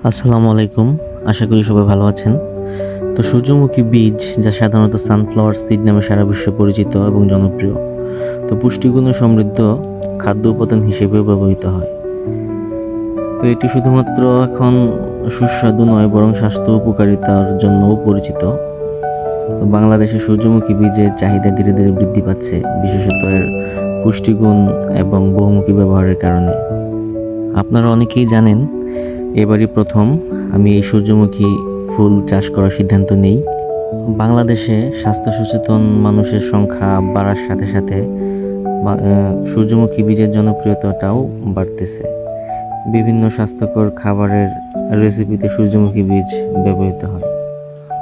আসসালামু আলাইকুম। আশা করি সবাই ভালো আছেন। তো সূর্যমুখী বীজ যা সাধারণত সানফ্লাওয়ার সিড নামে সারা বিশ্বে পরিচিত এবং জনপ্রিয়। তো পুষ্টিগুণে সমৃদ্ধ খাদ্য উপাদান হিসেবেও ব্যবহৃত হয়। তো এটি শুধুমাত্র এখন সুস্বাদু নয়, বরং স্বাস্থ্য উপকারিতার জন্যও পরিচিত। তো বাংলাদেশে সূর্যমুখী বীজের চাহিদা ধীরে ধীরে বৃদ্ধি পাচ্ছে, বিশেষত এর পুষ্টিগুণ এবং বহুমুখী ব্যবহারের কারণে। আপনারা অনেকেই জানেন, এবারই প্রথম আমি এই সূর্যমুখী ফুল চাষ করার সিদ্ধান্ত নিই। বাংলাদেশে স্বাস্থ্য সচেতন মানুষের সংখ্যা বাড়ার সাথে সাথে সূর্যমুখী বীজের জনপ্রিয়তাটাও বাড়তেছে। বিভিন্ন স্বাস্থ্যকর খাবারের রেসিপিতে সূর্যমুখী বীজ ব্যবহৃত হয়।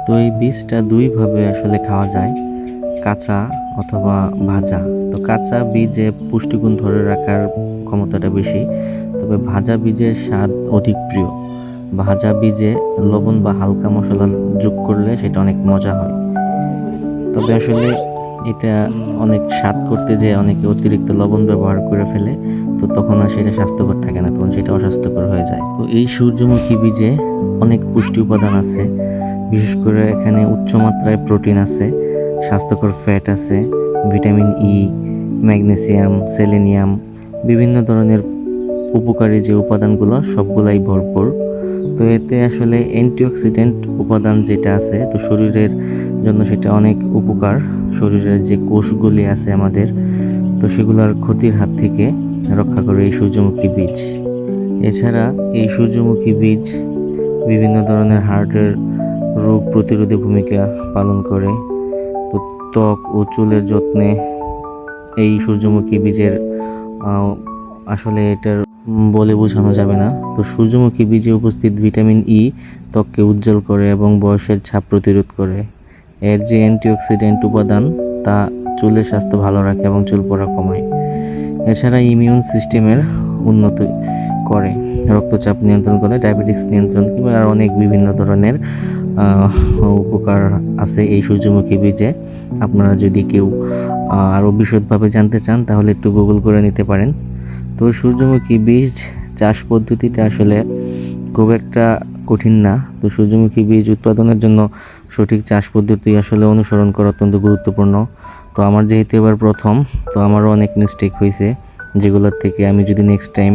তো এই বীজটা দুইভাবে আসলে খাওয়া যায়, কাঁচা অথবা ভাজা। তো কাঁচা বীজে পুষ্টিগুণ ধরে রাখার ক্ষমতাটা বেশি, তবে ভাজা বীজের স্বাদ অধিক প্রিয়। ভাজা বীজে লবণ বা হালকা মশলা যোগ করলে সেটা অনেক মজা হয়। তবে আসলে এটা অনেক স্বাদ করতে যেয়ে অনেকে অতিরিক্ত লবণ ব্যবহার করে ফেলে, তো তখন আর সেটা স্বাস্থ্যকর থাকে না, তখন সেটা অস্বাস্থ্যকর হয়ে যায়। তো এই সূর্যমুখী বীজে অনেক পুষ্টি উপাদান আছে, বিশেষ করে এখানে উচ্চমাত্রায় প্রোটিন আছে, স্বাস্থ্যকর ফ্যাট আছে, ভিটামিন ই, ম্যাগনেসিয়াম, সেলেনিয়াম, বিভিন্ন ধরনের উপকারী যে উপাদানগুলো সবগুলাই ভরপুর। তো এতে আসলে অ্যান্টিঅক্সিডেন্ট উপাদান যেটা আছে, তো শরীরের জন্য সেটা অনেক উপকার। শরীরের যে কোষগুলি আছে আমাদের, তো সেগুলোর ক্ষতির হাত থেকে রক্ষা করে এই সূর্যমুখী বীজ। এছাড়া এই সূর্যমুখী বীজ বিভিন্ন ধরনের হার্টের রোগ প্রতিরোধে ভূমিকা পালন করে। তো ত্বক ও চুলের যত্নে এই সূর্যমুখী বীজের আসলে এটার বলে বোঝানো যাবে না। তো সূর্যমুখী বীজে উপস্থিত ভিটামিন ই ত্বককে উজ্জ্বল করে এবং বয়সের ছাপ প্রতিরোধ করে। এর যে অ্যান্টিঅক্সিডেন্ট উপাদান, তা চুলের স্বাস্থ্য ভালো রাখে এবং চুল পড়া কমায়। এছাড়া ইমিউন সিস্টেমের উন্নতি করে, রক্তচাপ নিয়ন্ত্রণ করে, ডায়াবেটিক্স নিয়ন্ত্রণ, কিংবা আর অনেক বিভিন্ন ধরনের উপকার আছে এই সূর্যমুখী বীজে। আপনারা যদি কেউ আরও বিশদভাবে জানতে চান তাহলে একটু গুগল করে নিতে পারেন। তো সূর্যমুখী বীজ চাষ পদ্ধতিটা আসলে খুব একটা কঠিন না। তো সূর্যমুখী বীজ উৎপাদনের জন্য সঠিক চাষ পদ্ধতি আসলে অনুসরণ করা অত্যন্ত গুরুত্বপূর্ণ। তো আমার যেহেতু এবার প্রথম, তো আমারও অনেক মিস্টেক হয়েছে, যেগুলোর থেকে আমি যদি নেক্সট টাইম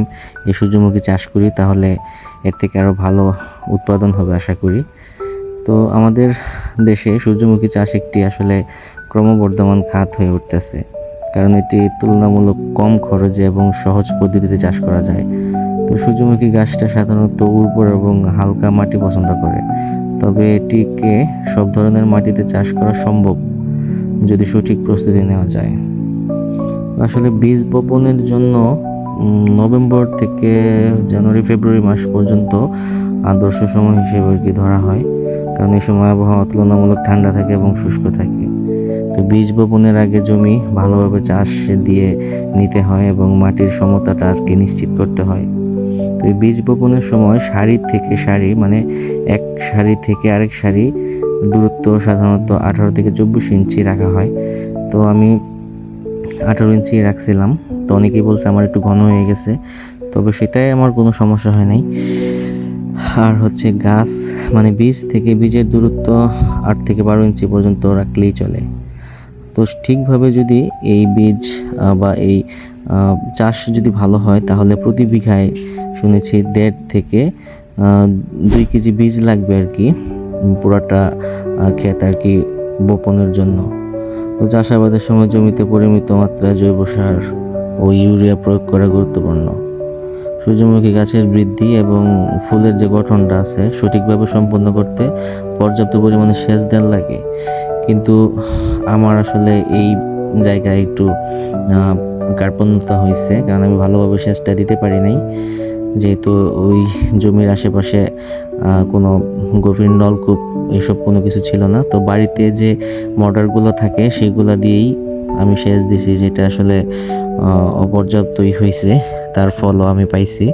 এই সূর্যমুখী চাষ করি তাহলে এর থেকে আরও ভালো উৎপাদন হবে আশা করি। তো আমাদের দেশে সূর্যমুখী চাষ একটি আসলে ক্রমবর্ধমান খাত হয়ে উঠতেছে, কারণ এটি তুলনামূলক কম খরচে এবং সহজ পদ্ধতিতে চাষ করা যায়। তো সূর্যমুখী গাছটা সাধারণত উর্বর এবং হালকা মাটি পছন্দ করে, তবে এটিকে সব ধরনের মাটিতে চাষ করা সম্ভব যদি সঠিক প্রস্তুতি নেওয়া যায়। আসলে বীজ বপনের জন্য নভেম্বর থেকে জানুয়ারি ফেব্রুয়ারি মাস পর্যন্ত আদর্শ সময় হিসেবে আর কি ধরা হয়, কারণ এই সময় আবহাওয়া তুলনামূলক ঠান্ডা থাকে এবং শুষ্ক থাকে। তো বীজ বপনের আগে জমি ভালোভাবে চাষ দিয়ে নিতে হয় এবং মাটির সমতাটা আর কি নিশ্চিত করতে হয়। তো এই বীজ বপনের সময় সারি থেকে সারি, মানে এক সারি থেকে আরেক সারি দূরত্ব সাধারণত 18 থেকে 24 ইঞ্চি রাখা হয়। তো আমি 18 ইঞ্চি রাখছিলাম। তো অনেকেই বলছে আমার একটু ঘন হয়ে গেছে, তবে সেটাই আমার কোনো সমস্যা হয় নাই। আর হচ্ছে গাছ মানে বীজ থেকে বীজের দূরত্ব 8 থেকে 12 ইঞ্চি পর্যন্ত রাখলেই চলে। তো ঠিকভাবে যদি এই বীজ বা এই চাষ যদি ভালো হয় তাহলে প্রতি বিঘায় শুনেছি 1.5 থেকে 2 কেজি বীজ লাগবে আর কি, পুরাটা ক্ষেত আর কি বপনের জন্য। তো চাষাবাদের সময় জমিতে পরিমিত মাত্রায় জৈব সার ও ইউরিয়া প্রয়োগ করা গুরুত্বপূর্ণ। সূর্যমুখী গাছের বৃদ্ধি এবং ফুলের যে গঠনটা আছে সঠিকভাবে সম্পন্ন করতে পর্যাপ্ত পরিমাণে সেচ দেওয়া লাগে, কিন্তু আমার আসলে এই জায়গায় একটু কার্পণ্যতা হয়েছে, কারণ আমি ভালোভাবে সেচটা দিতে পারি নাই, যেহেতু ওই জমির আশেপাশে কোনো গভীর নলকূপ এইসব কোনো কিছু ছিল না। তো বাড়িতে যে মোটরগুলো থাকে সেগুলো দিয়েই আমি সেচ দিছি, যেটা আসলে অপর্যাপ্তই হয়েছে, তার ফলও আমি পাইছি।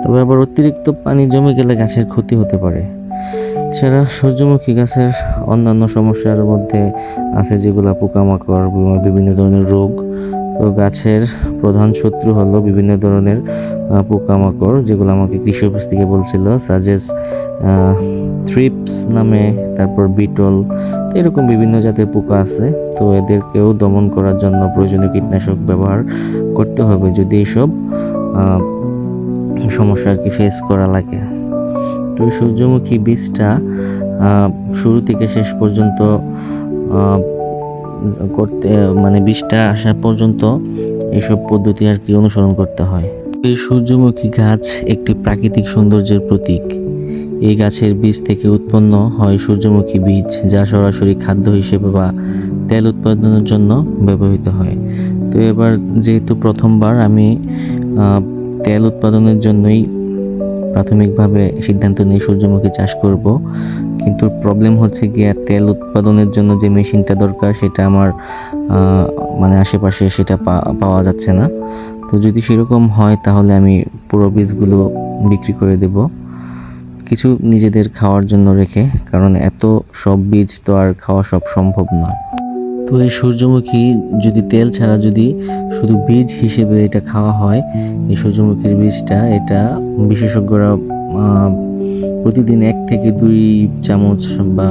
তবে আবার অতিরিক্ত পানি জমে গেলে গাছের ক্ষতি হতে পারে। এছাড়া সূর্যমুখী গাছের অন্যান্য সমস্যার মধ্যে আছে যেগুলো পোকামাকড়, বিভিন্ন ধরনের রোগ, তো গাছের প্রধান শত্রু হলো বিভিন্ন ধরনের পোকামাকড়, যেগুলো আমাকে কৃষি অফিস থেকে বলছিল, সাজেস থ্রিপস নামে, তারপর বিটল, তো এরকম বিভিন্ন জাতের পোকা আছে। তো এদেরকেও দমন করার জন্য প্রয়োজনীয় কীটনাশক ব্যবহার করতে হবে যদি এইসব সমস্যা আর কি ফেস করা লাগে। তো সূর্যমুখী বীজটা শুরু থেকে শেষ পর্যন্ত করতে মানে বীজটা আসা পর্যন্ত এইসব পদ্ধতি আর কি অনুসরণ করতে হয়। এই সূর্যমুখী গাছ একটি প্রাকৃতিক সৌন্দর্যের প্রতীক। এই গাছের বীজ থেকে উৎপন্ন হয় সূর্যমুখী বীজ, যা সরাসরি খাদ্য হিসেবে বা তেল উৎপাদনের জন্য ব্যবহৃত হয়। তো এবার যেহেতু প্রথমবার আমি তেল উৎপাদনের জন্যই প্রাথমিকভাবে সিদ্ধান্ত নিয়ে সূর্যমুখী চাষ করব, কিন্তু প্রবলেম হচ্ছে গিয়ে তেল উৎপাদনের জন্য যে মেশিনটা দরকার সেটা আমার মানে আশেপাশে সেটা পাওয়া যাচ্ছে না। তো যদি সেরকম হয় তাহলে আমি পুরো বীজগুলো বিক্রি করে দেব, কিছু নিজেদের খাওয়ার জন্য রেখে, কারণ এত সব বীজ তো আর খাওয়া সব সম্ভব নয়। তো এই সূর্যমুখী যদি তেল ছাড়া যদি শুধু বীজ হিসেবে এটা খাওয়া হয়, এই সূর্যমুখীর বীজটা, এটা বিশেষজ্ঞরা প্রতিদিন 1 থেকে 2 চামচ বা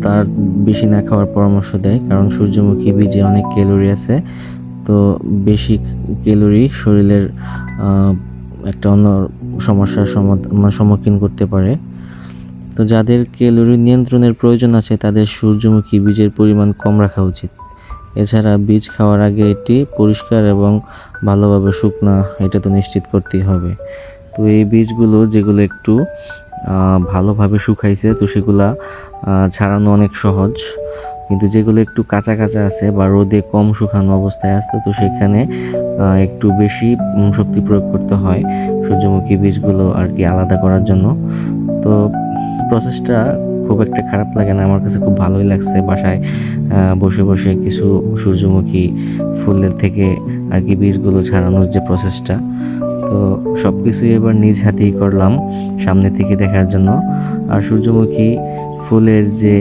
তার বেশি না খাওয়ার পরামর্শ দেয়, কারণ সূর্যমুখী বীজে অনেক ক্যালোরি আছে। তো বেশি ক্যালোরি শরীরের একটা অন্য সমস্যার সম্মুখীন করতে পারে। তো যাদের ক্যালোরি নিয়ন্ত্রণের প্রয়োজন আছে তাদের সূর্যমুখী বীজের পরিমাণ কম রাখা উচিত। এছাড়া বীজ খাওয়ার আগে এটি পরিষ্কার এবং ভালোভাবে শুকনা এটা তো নিশ্চিত করতেই হবে। তো এই বীজগুলো যেগুলো একটু ভালোভাবে শুকাইছে, তো সেগুলা ছাড়ানো অনেক সহজ, কিন্তু যেগুলো একটু কাঁচা কাঁচা আছে বা রোদে কম শুকানো অবস্থায় আছে, তো সেখানে একটু বেশি শক্তি প্রয়োগ করতে হয় সূর্যমুখী বীজগুলো আর কি আলাদা করার জন্য। তো প্রসেসটা খুব একটা খারাপ লাগে না, আমার কাছে খুব ভালোই লাগছে। বাসায় বসে বসে কিছু সূর্যমুখী ফুলের থেকে আর কি বীজগুলো ছাড়ানোর যে প্রসেসটা, তো সব কিছুই এবার নিজ হাতেই করলাম সামনে থেকে দেখার জন্য। আর সূর্যমুখী ফুলের যে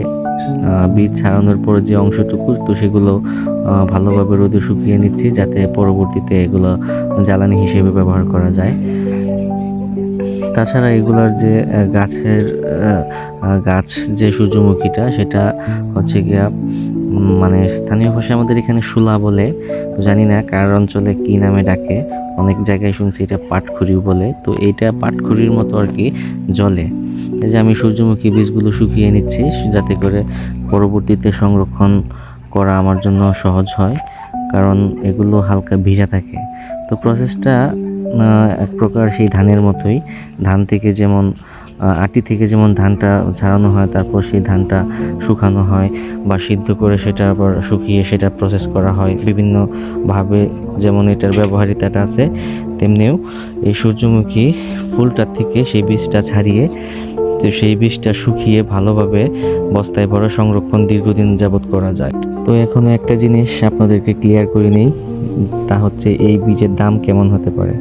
বীজ ছাড়ানোর পর যে অংশটুকু, তো সেগুলো ভালোভাবে রোদে শুকিয়ে নিচ্ছি, যাতে পরবর্তীতে এগুলো জ্বালানি হিসেবে ব্যবহার করা যায়। তাছাড়া এগুলার যে গাছ যে সূর্যমুখীটা, সেটা হচ্ছে গিয়া মানে স্থানীয় ভাষায় আমাদের এখানে শুলা বলে, তো জানি না কার অঞ্চলে কি নামে ডাকে, অনেক জায়গায় শুনছি এটা পাটখুরিও বলে। তো এইটা পাটখুরির মতো আর কি জলে। এই যে আমি সূর্যমুখী বীজগুলো শুকিয়ে নিচ্ছি, যাতে করে পরবর্তীতে সংরক্ষণ করা আমার জন্য সহজ হয়, কারণ এগুলো হালকা ভিজা থাকে। তো প্রসেসটা এক প্রকার সেই ধানের মতোই। ধান থেকে যেমন আটি থেকে যেমন ধানটা ছাড়ানো হয়, তারপর সেই ধানটা শুকানো হয় বা সিদ্ধ করে সেটা আবার শুকিয়ে সেটা প্রসেস করা হয় বিভিন্নভাবে, যেমন এটার ব্যবহারিতাটা আছে, তেমনিও এই সূর্যমুখী ফুলটার থেকে সেই বীজটা ছাড়িয়ে, তো সেই বীজটা শুকিয়ে ভালোভাবে বস্তায় ভরে সংরক্ষণ দীর্ঘদিন যাবৎ করা যায়। তো এখন একটা জিনিস আপনাদেরকে ক্লিয়ার করে নিই, তা হচ্ছে এই বীজের দাম কেমন হতে পারে।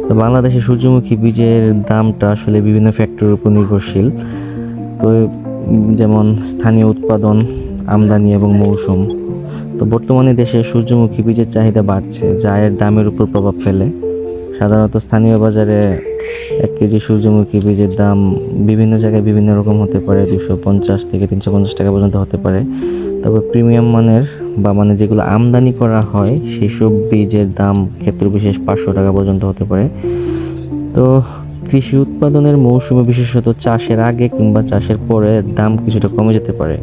তো বাংলাদেশে সূর্যমুখী বীজের দামটা আসলে বিভিন্ন ফ্যাক্টরের উপর নির্ভরশীল। তো যেমন স্থানীয় উৎপাদন, আমদানি এবং মৌসুম। তো বর্তমানে দেশে সূর্যমুখী বীজের চাহিদা বাড়ছে, যা এর দামের উপর প্রভাব ফেলে। সাধারণত স্থানীয় বাজারে 1 কেজি সূর্যমুখী বীজের দাম বিভিন্ন জায়গায় বিভিন্ন রকম হতে পারে, 250 থেকে 350 টাকা পর্যন্ত হতে পারে। তবে প্রিমিয়াম মানের বা মানে যেগুলো আমদানি করা হয় সেই সব বীজের দাম ক্ষেত্র বিশেষ 500 টাকা পর্যন্ত হতে পারে। তো কৃষি উৎপাদনের মৌসুমে, বিশেষত চাষের আগে কিংবা চাষের পরে দাম কিছুটা কমে যেতে পারে,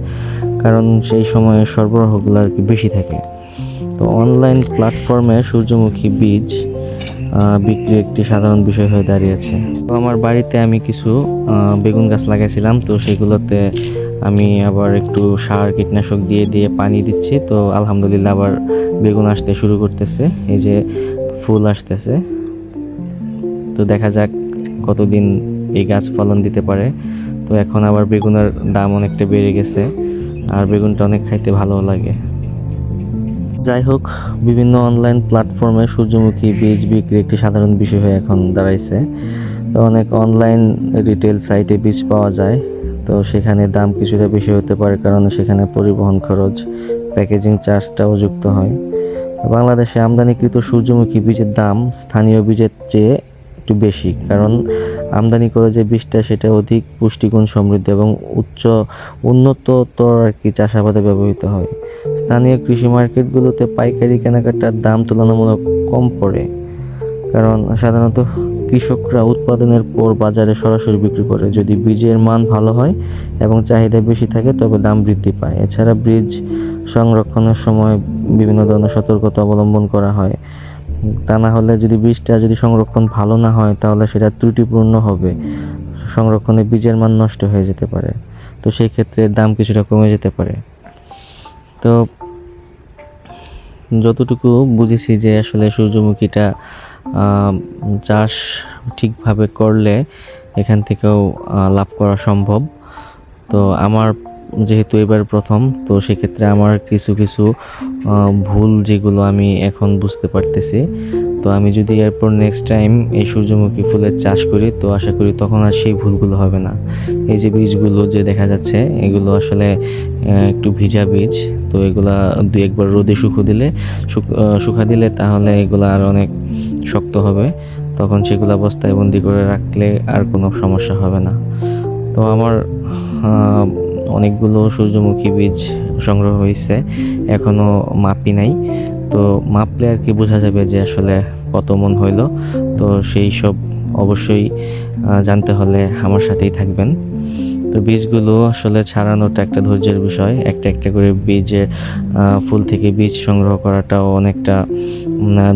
কারণ সেই সময়ে সরবরাহগুলো আর কি বেশি থাকে। তো অনলাইন প্ল্যাটফর্মে সূর্যমুখী বীজ বিক্রি একটি সাধারণ বিষয় হয়ে দাঁড়িয়েছে। তো আমার বাড়িতে আমি কিছু বেগুন গাছ লাগাইছিলাম, তো সেগুলোতে আমি আবার একটু সার কীটনাশক দিয়ে পানি দিচ্ছি। তো আলহামদুলিল্লাহ আবার বেগুন আসতে শুরু করতেছে, এই যে ফুল আসতেছে। তো দেখা যাক কতদিন এই গাছ ফলন দিতে পারে। তো এখন আবার বেগুনের দাম অনেকটা বেড়ে গেছে, আর বেগুনটা অনেক খাইতে ভালো লাগে। যাই হোক, বিভিন্ন অনলাইন প্ল্যাটফর্মে সূর্যমুখী বীজ বিক্রি একটি সাধারণ বিষয় হয়ে এখন দাঁড়াইছে। তো অনেক অনলাইন রিটেল সাইটে বীজ পাওয়া যায়, তো সেখানে দাম কিছুটা বেশি হতে পারে, কারণ সেখানে পরিবহন খরচ, প্যাকেজিং চার্জটাও যুক্ত হয়। বাংলাদেশে আমদানিকৃত সূর্যমুখী বীজের দাম স্থানীয় বীজের চেয়ে একটু বেশি, কারণ আমদানি করে যে বীজটা সেটা অধিক পুষ্টিগুণ সমৃদ্ধ এবং উন্নততর আর কি চাষাবাদে ব্যবহৃত হয়। স্থানীয় কৃষি মার্কেটগুলোতে পাইকারি কেনাকাটার দাম তুলনামূলক কম পড়ে, কারণ সাধারণত কৃষকরা উৎপাদনের পর বাজারে সরাসরি বিক্রি করে। যদি বীজের মান ভালো হয় এবং চাহিদা বেশি থাকে তবে দাম বৃদ্ধি পায়। এছাড়া বীজ সংরক্ষণের সময় বিভিন্ন ধরনের সতর্কতা অবলম্বন করা হয়। তা না হলে যদি বীজটা সংরক্ষণ ভালো না হয় তাহলে সেটা ত্রুটিপূর্ণ হবে, সংরক্ষণে বীজের মান নষ্ট হয়ে যেতে পারে। তো সেই ক্ষেত্রে দাম কিছুটা কমে যেতে পারে। তো যতটুকু বুঝেছি যে আসলে সূর্যমুখীটা চাষ ঠিকভাবে করলে এখান থেকেও লাভ করা সম্ভব। তো আমার যেহেতু এবার প্রথম, তো সেক্ষেত্রে আমার কিছু কিছু ভুল যেগুলো আমি এখন বুঝতে পারতেছি। তো আমি যদি এরপর নেক্সট টাইম এই সূর্যমুখী ফুলের চাষ করি তো আশা করি তখন আর সেই ভুলগুলো হবে না। এই যে বীজগুলো যে দেখা যাচ্ছে এগুলো আসলে একটু ভিজা বীজ। তো এগুলা দুই একবার রোদে শুকা দিলে তাহলে এগুলো আর অনেক শক্ত হবে, তখন সেগুলো বস্তায় বন্দি করে রাখলে আর কোনো সমস্যা হবে না। তো আমার অনেকগুলো সূর্যমুখী বীজ সংগ্রহ হয়েছে, এখনও মাপি নাই। তো মাপলে আর কি বোঝা যাবে যে আসলে কত মন হইল। তো সেই সব অবশ্যই জানতে হলে আমার সাথেই থাকবেন। তো বীজগুলো আসলে ছাড়ানোটা একটা ধৈর্যের বিষয়। একটা একটা করে ফুল থেকে বীজ সংগ্রহ করাটাও অনেকটা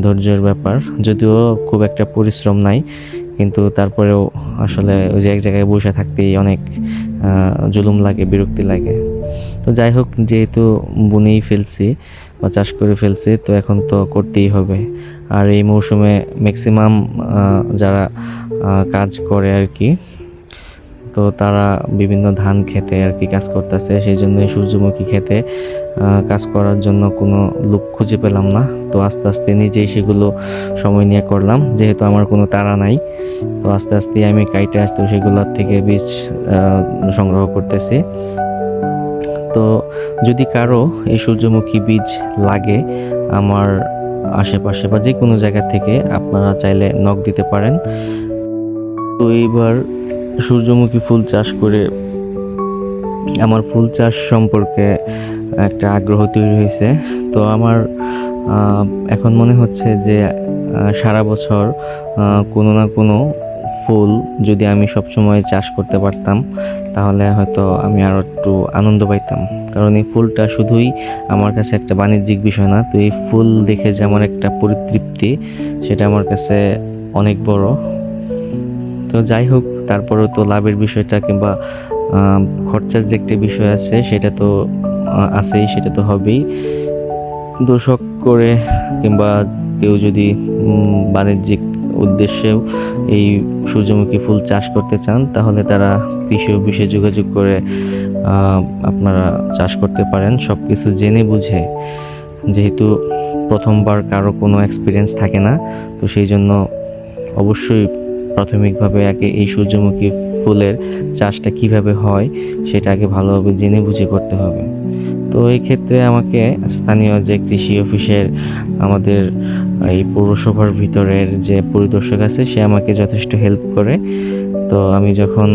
ধৈর্যের ব্যাপার, যদিও খুব একটা পরিশ্রম নাই, কিন্তু তারপরেও আসলে ওই যে এক জায়গায় বসে থাকতেই অনেক জুলুম লাগে, বিরক্তি লাগে। তো যাই হোক, যেহেতু বুনেই ফেলছি বা চাষ করে ফেলছি তো এখন তো করতেই হবে। আর এই মৌসুমে ম্যাক্সিমাম যারা কাজ করে আর কি, তো তারা বিভিন্ন ধান খেতে আর কি কাজ করতেছে, সেই জন্য সূর্যমুখী খেতে কাজ করার জন্য কোনো লোক খুঁজে পেলাম না। তো আস্তে আস্তে নিজেই সেগুলো সময় নিয়ে করলাম, যেহেতু আমার কোনো তাড়া নাই। তো আস্তে আস্তে আমি কাইটে আসতে সেগুলোর থেকে বীজ সংগ্রহ করতেছি। তো যদি কারো এই সূর্যমুখী বীজ লাগে আমার আশেপাশে বা যে কোনো জায়গা থেকে, আপনারা চাইলে নক দিতে পারেন। তো এইবার সূর্যমুখী ফুল চাষ করে আমার ফুল চাষ সম্পর্কে একটা আগ্রহ তৈরি হয়েছে। তো আমার এখন মনে হচ্ছে যে সারা বছর কোনো না কোনো ফুল যদি আমি সবসময় চাষ করতে পারতাম তাহলে হয়তো আমি আরও একটু আনন্দ পাইতাম, কারণ এই ফুলটা শুধুই আমার কাছে একটা বাণিজ্যিক বিষয় না। তো এই ফুল দেখে যে আমার একটা পরিতৃপ্তি, সেটা আমার কাছে অনেক বড়। তো যাই হোক, তারপরেও তো লাভের বিষয়টা কিংবা খরচার যে একটা বিষয় আছে সেটা তো আছেই, সেটা তো হবেই। দোষক করে কিংবা কেউ যদি বাণিজ্যিক উদ্দেশ্যেও এই সূর্যমুখী ফুল চাষ করতে চান তাহলে তারা কৃষি অফিসে যোগাযোগ করে আপনারা চাষ করতে পারেন, সব কিছু জেনে বুঝে। যেহেতু প্রথমবার কারো কোনো এক্সপিরিয়েন্স থাকে না, তো সেই জন্য অবশ্যই প্রাথমিকভাবে আগে এই সূর্যমুখী ফুলের চাষটা কিভাবে হয় সেটা আগে ভালোভাবে জেনে বুঝে করতে হবে। তো এই ক্ষেত্রে আমাকে স্থানীয় যে কৃষি অফিসের আমাদের এই পৌরসভার ভিতরের যে পরিদর্শক আছে সে আমাকে যথেষ্ট হেল্প করে। তো আমি যখন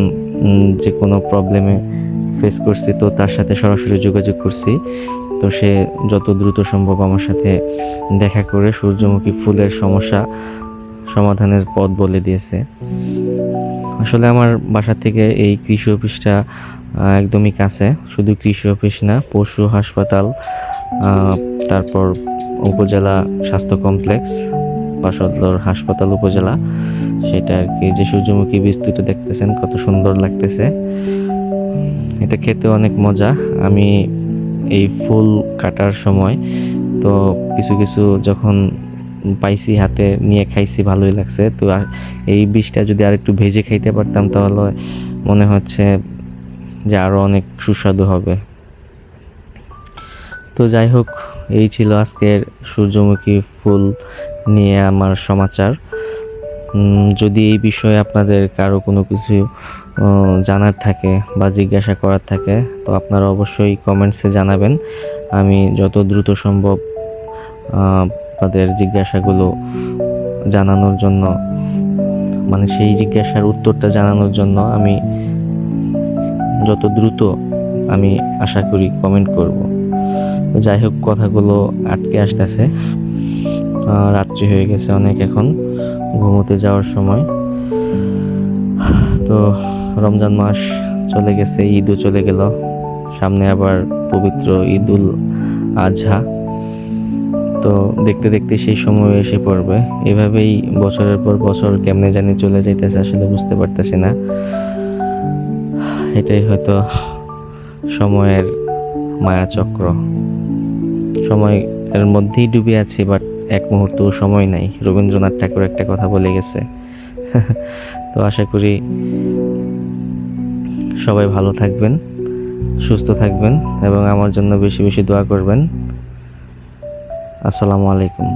যে কোনো প্রবলেমে ফেস করছি তো তার সাথে সরাসরি যোগাযোগ করছি। তো সে যত দ্রুত সম্ভব আমার সাথে দেখা করে সূর্যমুখী ফুলের সমস্যা সমাধানের পথ বলে দিয়েছে। আসলে আমার বাসা থেকে এই কৃষি অফিসটা একদমই কাছে। শুধু কৃষি অফিস না, পশু হাসপাতাল, তারপর উপজেলা স্বাস্থ্য কমপ্লেক্স বা সদর হাসপাতাল উপজেলা, সেটা আর কি। যে সূর্যমুখী বীজটা দেখতেছেন কত সুন্দর লাগতেছে, এটা খেতে অনেক মজা। আমি এই ফুল কাটার সময় তো কিছু কিছু যখন পাইছি হাতে নিয়ে খাইছি, ভালোই লাগছে। তো এই বীজটা যদি আর একটু ভেজে খাইতে পারতাম তাহলে মনে হচ্ছে যে আরও অনেক সুস্বাদু হবে। তো যাই হোক, এই ছিল আজকের সূর্যমুখী ফুল নিয়ে আমার সমাচার। যদি এই বিষয়ে আপনাদের কারো কোনো কিছু জানার থাকে বা জিজ্ঞাসা করার থাকে তো আপনারা অবশ্যই কমেন্টসে জানাবেন। আমি যত দ্রুত সম্ভব আপনাদের জিজ্ঞাসাগুলো জানানোর জন্য, মানে সেই জিজ্ঞাসার উত্তরটা জানানোর জন্য আমি যত দ্রুত আমি আশা করি কমেন্ট করব। যাই হোক, কথাগুলো আটকে আসতেছে, রাত্রি হয়ে গেছে অনেক, এখন ঘুমোতে যাওয়ার সময়। তো রমজান মাস চলে গেছে, ঈদও চলে গেল, সামনে আবার পবিত্র ঈদুল আজহা। তো দেখতে দেখতে সেই সময় এসে পড়বে। এভাবেই বছরের পর বছর কেমনে জানি চলে যাইতেছে, আসলে বুঝতে পারতেছি না। এটাই হয়তো সময়ের মায়াচক্র। সময়ের মধ্যেই ডুবে আছি, বাট এক মুহূর্তও সময় নাই। রবীন্দ্রনাথ ঠাকুর একটা কথা বলে গেছে। তো আশা করি সবাই ভালো থাকবেন, সুস্থ থাকবেন এবং আমার জন্য বেশি বেশি দোয়া করবেন। আসসালামু আলাইকুম।